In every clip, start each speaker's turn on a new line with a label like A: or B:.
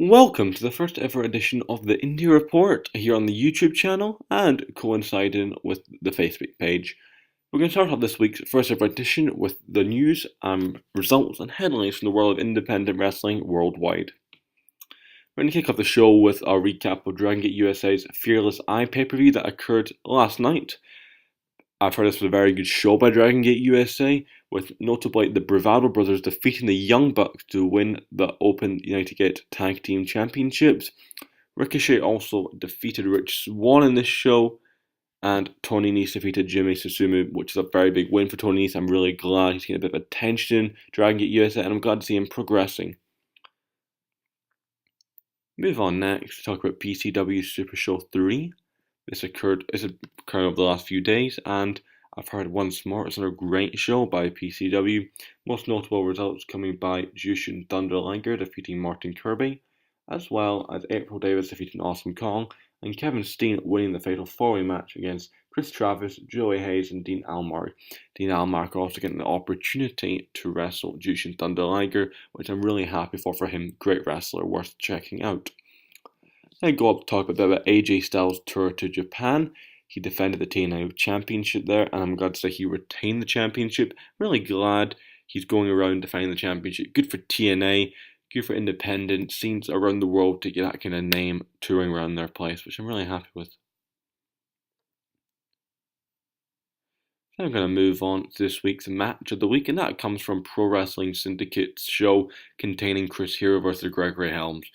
A: Welcome to the first ever edition of the Indy Report here on the YouTube channel and coinciding with the Facebook page. We're going to start off this week's first ever edition with the news, results, and headlines from the world of independent wrestling worldwide. We're going to kick off the show with a recap of Dragon Gate USA's Fearless Eye pay-per-view that occurred last night. I've heard this was a very good show by Dragon Gate USA, with notably the Bravado Brothers defeating the Young Bucks to win the Open United Gate Tag Team Championships. Ricochet also defeated Rich Swann in this show, and Tony Nese defeated Jimmy Susumu, which is a very big win for Tony Nese. I'm really glad he's getting a bit of attention in Dragon Gate USA, and I'm glad to see him progressing. Move on next to talk about PCW Super Show 3. This occurred over the last few days, and I've heard once more it's another great show by PCW. Most notable results coming by Jushin Thunder Liger defeating Martin Kirby, as well as April Davis defeating Awesome Kong, and Kevin Steen winning the Fatal 4-Way match against Chris Travis, Joey Hayes, and Dean Allmark. Dean Allmark also getting the opportunity to wrestle Jushin Thunder Liger, which I'm really happy for him. Great wrestler, worth checking out. Then go up to talk about AJ Styles' tour to Japan. He defended the TNA Championship there, and I'm glad to say he retained the championship. Really glad he's going around defending the championship. Good for TNA, good for independent scenes around the world to get that kind of name touring around their place, which I'm really happy with. Then I'm going to move on to this week's match of the week, and that comes from Pro Wrestling Syndicate's show containing Chris Hero versus Gregory Helms.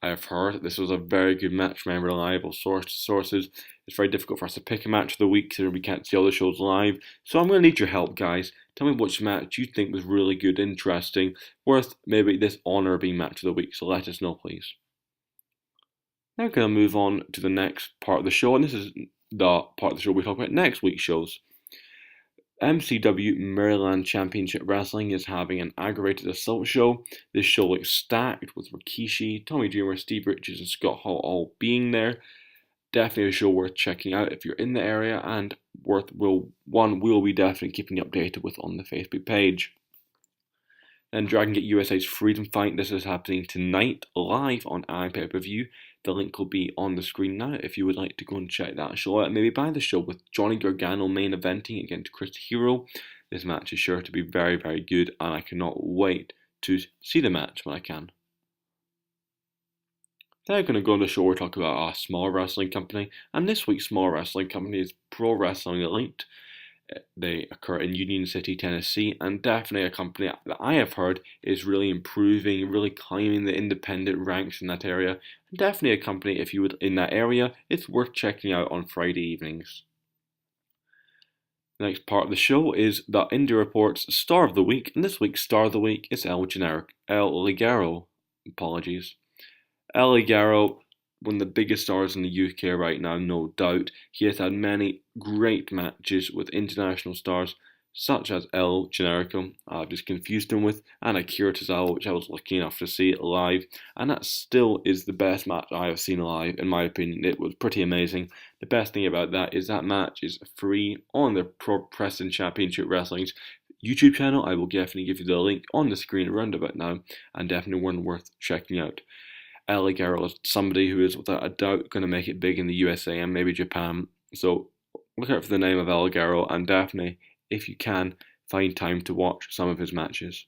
A: I have heard this was a very good match from reliable sources. It's very difficult for us to pick a match of the week because we can't see all the shows live. So I'm going to need your help, guys. Tell me which match you think was really good, interesting, worth maybe this honour being match of the week. So let us know, please. Now I'm going to move on to the next part of the show, and this is the part of the show we talk about next week's shows. MCW Maryland Championship Wrestling is having an aggravated assault show. This show looks stacked with Rikishi, Tommy Dreamer, Steve Richards, and Scott Hall all being there. Definitely a show worth checking out if you're in the area, and we'll be definitely keeping you updated with on the Facebook page. Then Dragon Gate USA's Freedom Fight. This is happening tonight live on iPay-per-view. The link will be on the screen now if you would like to go and check that show out. Maybe buy the show with Johnny Gargano main eventing against Chris Hero. This match is sure to be very, very good, and I cannot wait to see the match when I can. Then I'm going to go on the show where we talk about a small wrestling company, and this week's small wrestling company is Pro Wrestling Elite. They occur in Union City, Tennessee, and definitely a company that I have heard is really improving, really climbing the independent ranks in that area. And definitely a company, if you would in that area, it's worth checking out on Friday evenings. The next part of the show is the Indy Report's Star of the Week, and this week's Star of the Week is El Ligero. Apologies. El Ligero, one of the biggest stars in the UK right now, no doubt. He has had many great matches with international stars such as El Generico, I've just confused him with, and Akira Tozawa, which I was lucky enough to see live, and that still is the best match I have seen live, in my opinion. It was pretty amazing. The best thing about that is that match is free on the Pro Wrestling Championship Wrestling's YouTube channel. I will definitely give you the link on the screen around about now, and definitely one worth checking out. El Ligero is somebody who is without a doubt going to make it big in the USA and maybe Japan. So look out for the name of El Ligero, and definitely, if you can, find time to watch some of his matches.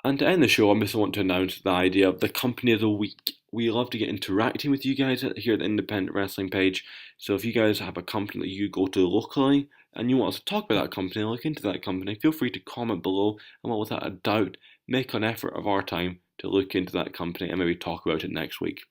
A: And to end the show, I just want to announce the idea of the Company of the Week. We love to get interacting with you guys here at the Independent Wrestling page. So if you guys have a company that you go to locally and you want us to talk about that company, look into that company, feel free to comment below, and we'll without a doubt make an effort of our time to look into that company and maybe talk about it next week.